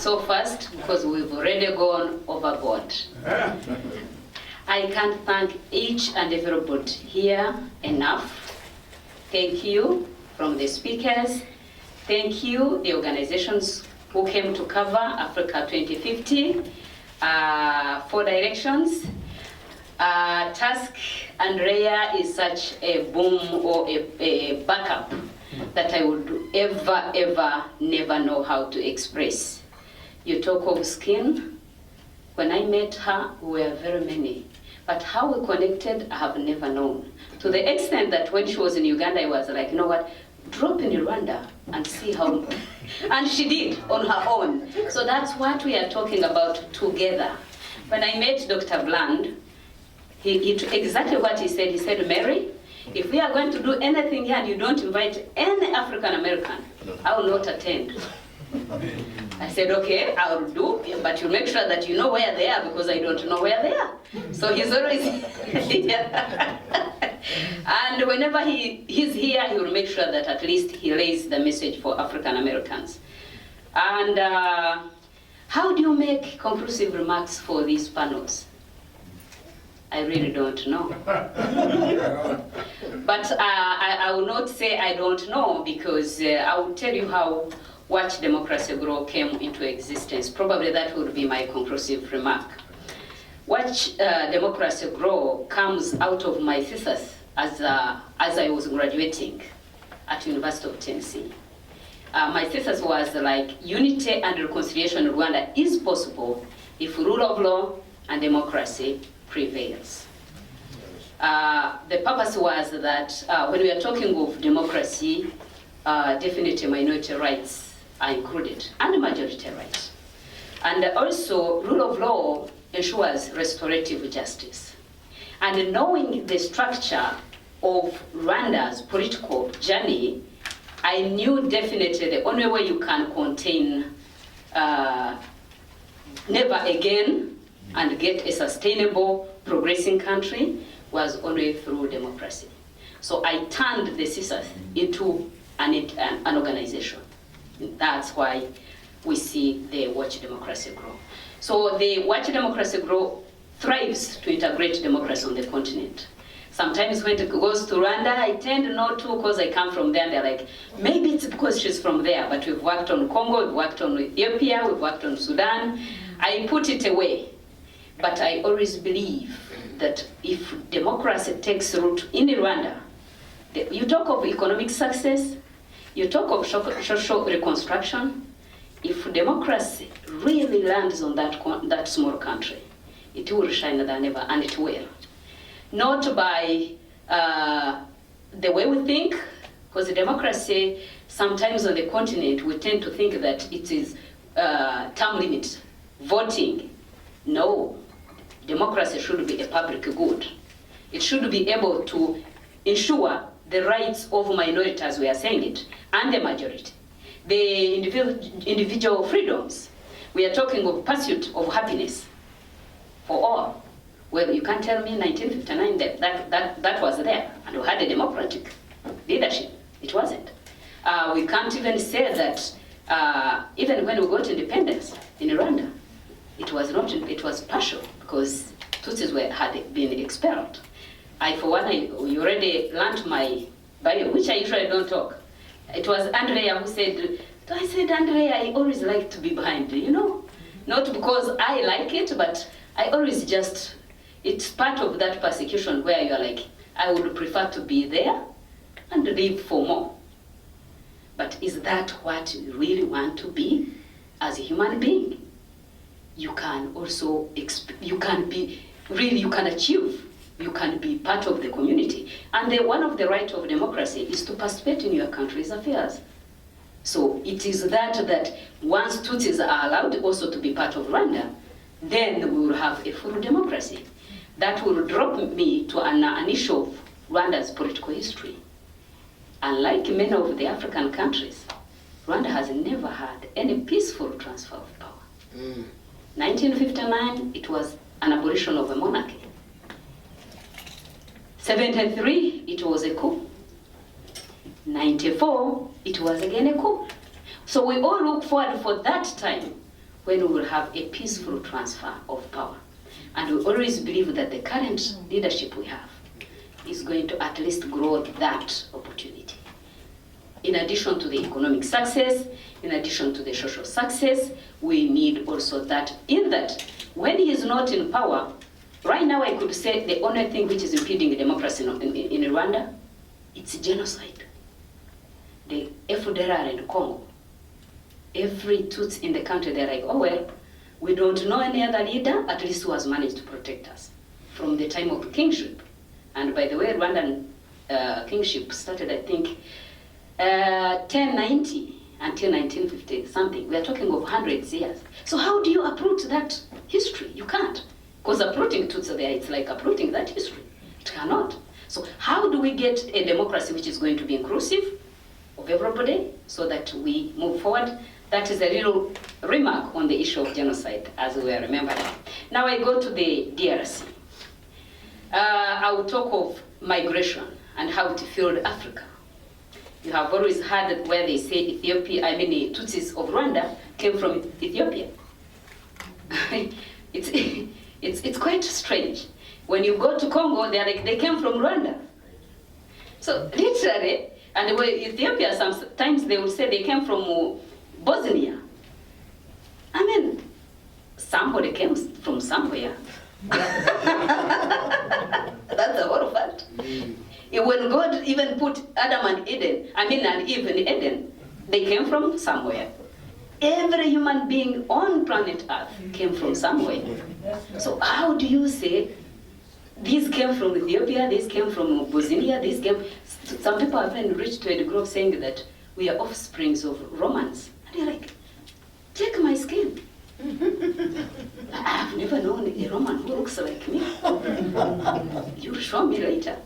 so fast because we've already gone overboard. I can't thank each and everybody here enough. Thank you from the speakers. Thank you, the organizations who came to cover Africa 2050, 4 directions. Task Andrea is such a boom or a backup that I would ever never know how to express. You talk of skin. When I met her, we were very many. But how we connected, I have never known. To the extent that when she was in Uganda, I was like, you know what, drop in Rwanda and see how, and she did on her own. So that's what we are talking about together. When I met Dr. Bland, exactly what he said, Mary, if we are going to do anything here and you don't invite any African American, I will not attend. I said, okay, I will do, but you make sure that you know where they are because I don't know where they are. So he's always and whenever he's here, he will make sure that at least he lays the message for African Americans. And how do you make conclusive remarks for these panels? I really don't know. But I will not say I don't know because I will tell you how Watch Democracy Grow came into existence. Probably that would be my conclusive remark. Watch Democracy Grow comes out of my thesis as I was graduating at University of Tennessee. My thesis was like unity and reconciliation in Rwanda is possible if rule of law and democracy prevails. The purpose was that when we are talking of democracy, definitely minority rights are included, and majority rights. And also, rule of law ensures restorative justice. And knowing the structure of Rwanda's political journey, I knew definitely the only way you can contain never again and get a sustainable, progressing country was only through democracy. So I turned the CSAS into an organization. That's why we see the Watch Democracy Grow. So the Watch Democracy Grow thrives to integrate democracy on the continent. Sometimes when it goes to Rwanda, I tend not to because I come from there and they're like, maybe it's because she's from there, but we've worked on Congo, we've worked on Ethiopia, we've worked on Sudan. I put it away. But I always believe that if democracy takes root in Rwanda, you talk of economic success, you talk of social reconstruction. If democracy really lands on that small country, it will shine than ever, and it will. Not by the way we think, because democracy, sometimes on the continent, we tend to think that it is term limit, voting. No, democracy should be a public good. It should be able to ensure the rights of minorities, as we are saying it, and the majority. The individual freedoms. We are talking of pursuit of happiness for all. Well, you can't tell me in 1959 that was there, and we had a democratic leadership. It wasn't. We can't even say that even when we got independence in Rwanda, it was not. It was partial because Tutsis had been expelled. For one, you already learned my bio, which I usually don't talk. It was Andrea who said, I said, Andrea, I always like to be behind, you know? Not because I like it, but I always just, it's part of that persecution where you're like, I would prefer to be there and live for more. But is that what you really want to be as a human being? You can also, you can be, really you can achieve. You can be part of the community. And one of the rights of democracy is to participate in your country's affairs. So it is that once Tutsis are allowed also to be part of Rwanda, then we will have a full democracy. That will drop me to an issue of Rwanda's political history. Unlike many of the African countries, Rwanda has never had any peaceful transfer of power. 1959, it was an abolition of a monarchy. 73, it was a coup. 94, it was again a coup. So we all look forward for that time when we will have a peaceful transfer of power. And we always believe that the current leadership we have is going to at least grow that opportunity. In addition to the economic success, in addition to the social success, we need also that, in that, when he is not in power, right now I could say the only thing which is impeding democracy in Rwanda, it's genocide. The FDLR and Congo, every Tutsi in the country, they're like, oh well, we don't know any other leader, at least who has managed to protect us from the time of kingship. And by the way, Rwandan kingship started, I think, 1090 until 1950 something. We are talking of hundreds of years. So how do you uproot that history? You can't. Because uprooting Tutsi there, it's like uprooting that history. It cannot. So how do we get a democracy which is going to be inclusive of everybody so that we move forward? That is a little remark on the issue of genocide, as we are remembering. Now I go to the DRC. I will talk of migration and how it filled Africa. You have always heard where they say Ethiopia, the Tutsis of Rwanda came from Ethiopia. It's quite strange. When you go to Congo, they're like, they came from Rwanda. So literally, and Ethiopia, sometimes they would say they came from Bosnia. I mean, somebody came from somewhere. That's a whole fact. When God even put Adam and Eve in Eden, they came from somewhere. Every human being on planet Earth came from somewhere. So how do you say, these came from Ethiopia, these came from Bosnia, these came... Some people have even reached to a degree of saying that we are offsprings of Romans. And you're like, check my skin. I've never known a Roman who looks like me. You'll show me later.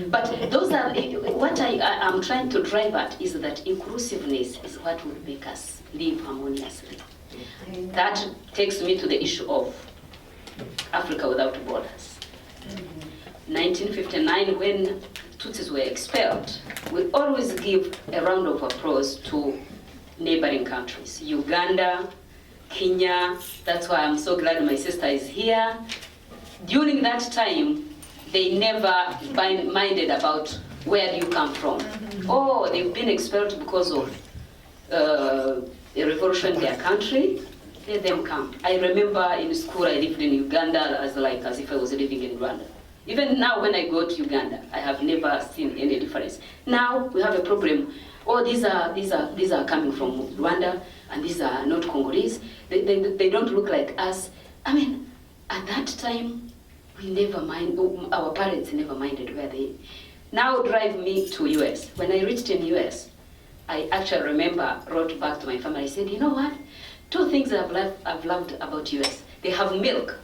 But those are, what I'm trying to drive at is that inclusiveness is what will make us live harmoniously. That takes me to the issue of Africa without borders. 1959, when Tutsis were expelled, we always give a round of applause to neighboring countries. Uganda, Kenya, that's why I'm so glad my sister is here. During that time, they never minded about where do you come from. Oh, they've been expelled because of a revolution in their country. Let them come. I remember in school I lived in Uganda as if I was living in Rwanda. Even now when I go to Uganda, I have never seen any difference. Now we have a problem. Oh, these are coming from Rwanda, and these are not Congolese. They don't look like us. I mean, at that time, our parents never minded where they... Now drive me to US. When I reached in US, I actually remember, wrote back to my family, I said, you know what? 2 things I've loved about US. They have milk,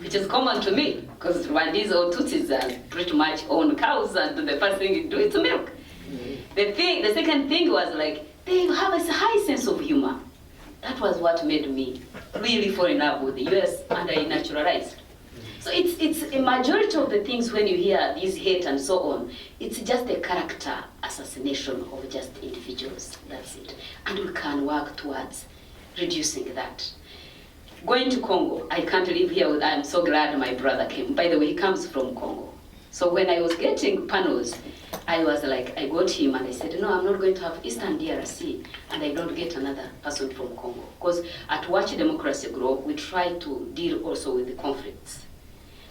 which is common to me, because Rwandese or Tutsis are pretty much own cows, and the first thing you do is milk. The second thing was like, they have a high sense of humor. That was what made me really fall in love with the US, and I naturalized. So it's a majority of the things when you hear these hate and so on, it's just a character assassination of just individuals, that's it. And we can work towards reducing that. Going to Congo, I can't live here, I'm so glad my brother came. By the way, he comes from Congo. So when I was getting panels, I was like, I got him and I said, no, I'm not going to have Eastern DRC and I don't get another person from Congo. Because at Watch Democracy Grow, we try to deal also with the conflicts.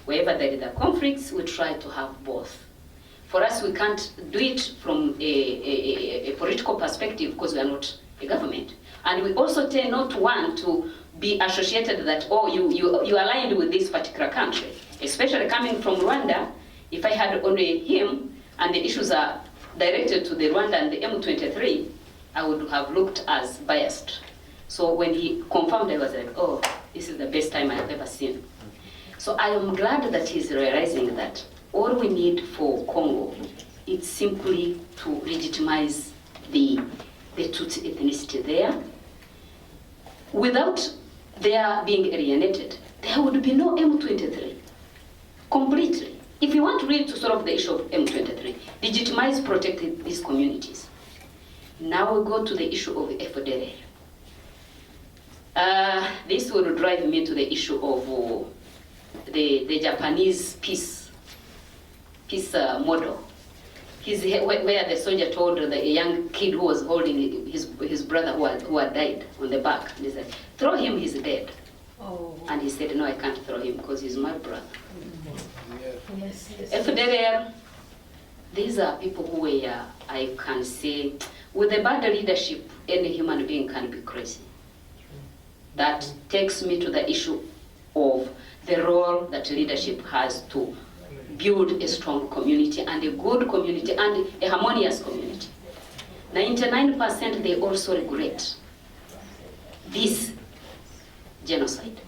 Wherever there are conflicts, we try to have both. For us, we can't do it from a political perspective because we are not a government. And we also tend not to want to be associated that, oh, you aligned with this particular country. Especially coming from Rwanda, if I had only him, and the issues are directed to the Rwanda and the M23, I would have looked as biased. So when he confirmed, I was like, oh, this is the best time I have ever seen. So I am glad that he's realizing that all we need for Congo is simply to legitimize the Tutsi ethnicity there. Without their being alienated, there would be no M23, completely. If you want really to solve the issue of M23, legitimize, protect these communities. Now we go to the issue of FDLR. This will drive me to the issue of the Japanese peace model. Where the soldier told the young kid who was holding his brother who had died on the back, and he said, "Throw him, he's dead." Oh. And he said, "No, I can't throw him because he's my brother." Yes, yes. FDLR, these are people who were, I can say, with the bad leadership, any human being can be crazy. That takes me to the issue of the role that leadership has to build a strong community and a good community and a harmonious community. 99% they also regret this genocide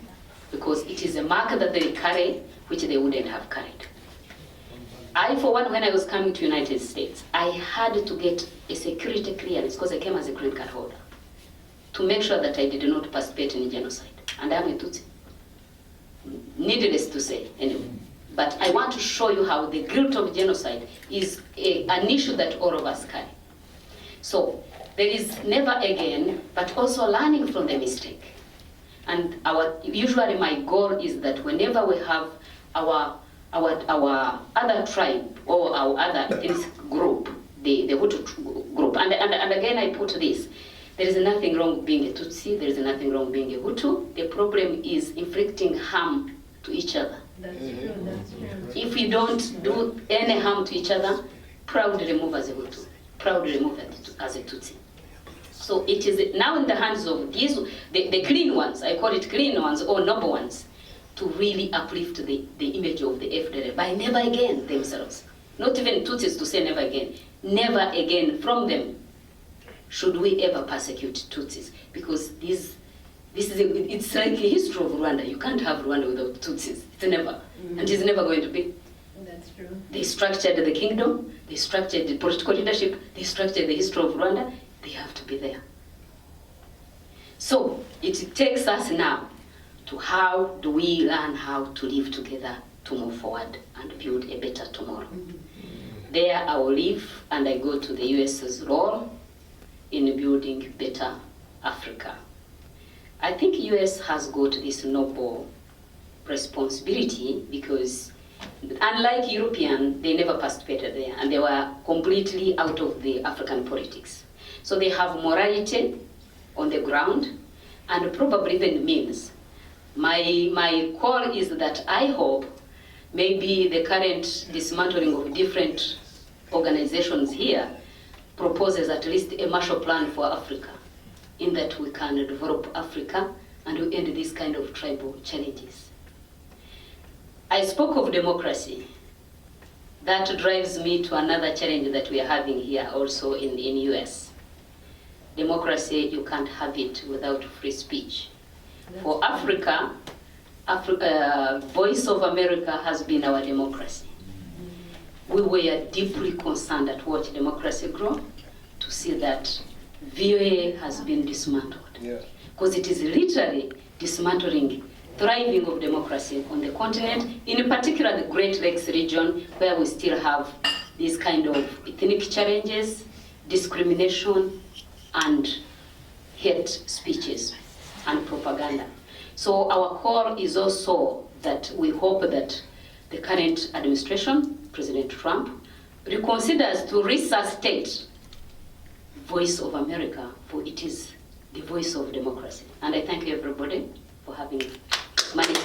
because it is a mark that they carry which they wouldn't have carried. I, for one, when I was coming to United States, I had to get a security clearance because I came as a green card holder to make sure that I did not participate in genocide. And I'm a Tutsi. Needless to say, anyway. But I want to show you how the guilt of genocide is an issue that all of us carry. So there is never again, but also learning from the mistake. And usually my goal is that whenever we have our other tribe or our other ethnic group, the Hutu group, and again I put this, there is nothing wrong being a Tutsi, there is nothing wrong being a Hutu. The problem is inflicting harm to each other. That's true, that's true. If we don't do any harm to each other, proudly move as a Hutu, proudly move as a Tutsi. So it is now in the hands of these, the clean ones, I call it clean ones or noble ones, to really uplift the image of the FDLR by never again themselves. Not even Tutsis to say never again. Never again from them should we ever persecute Tutsis, because it's like the history of Rwanda. You can't have Rwanda without Tutsis. It's never, and it's never going to be. That's true. They structured the kingdom, they structured the political leadership, they structured the history of Rwanda. They have to be there. So it takes us now to how do we learn how to live together to move forward and build a better tomorrow. There I will live and I go to the US's role in building better Africa. I think US has got this noble responsibility because unlike European, they never participated there and they were completely out of the African politics. So they have morality on the ground and probably even means. My call is that I hope maybe the current dismantling of different organizations here proposes at least a Marshall Plan for Africa, in that we can develop Africa and we end these kind of tribal challenges. I spoke of democracy. That drives me to another challenge that we are having here also in US. Democracy, you can't have it without free speech. For Africa, Voice of America has been our democracy. We were deeply concerned at watching democracy grow to see that VOA has been dismantled. Because it is literally dismantling thriving of democracy on the continent, in particular the Great Lakes region, where we still have these kind of ethnic challenges, discrimination, and hate speeches and propaganda. So our call is also that we hope that the current administration, President Trump, reconsiders to resuscitate Voice of America, for it is the voice of democracy. And I thank you everybody for having managed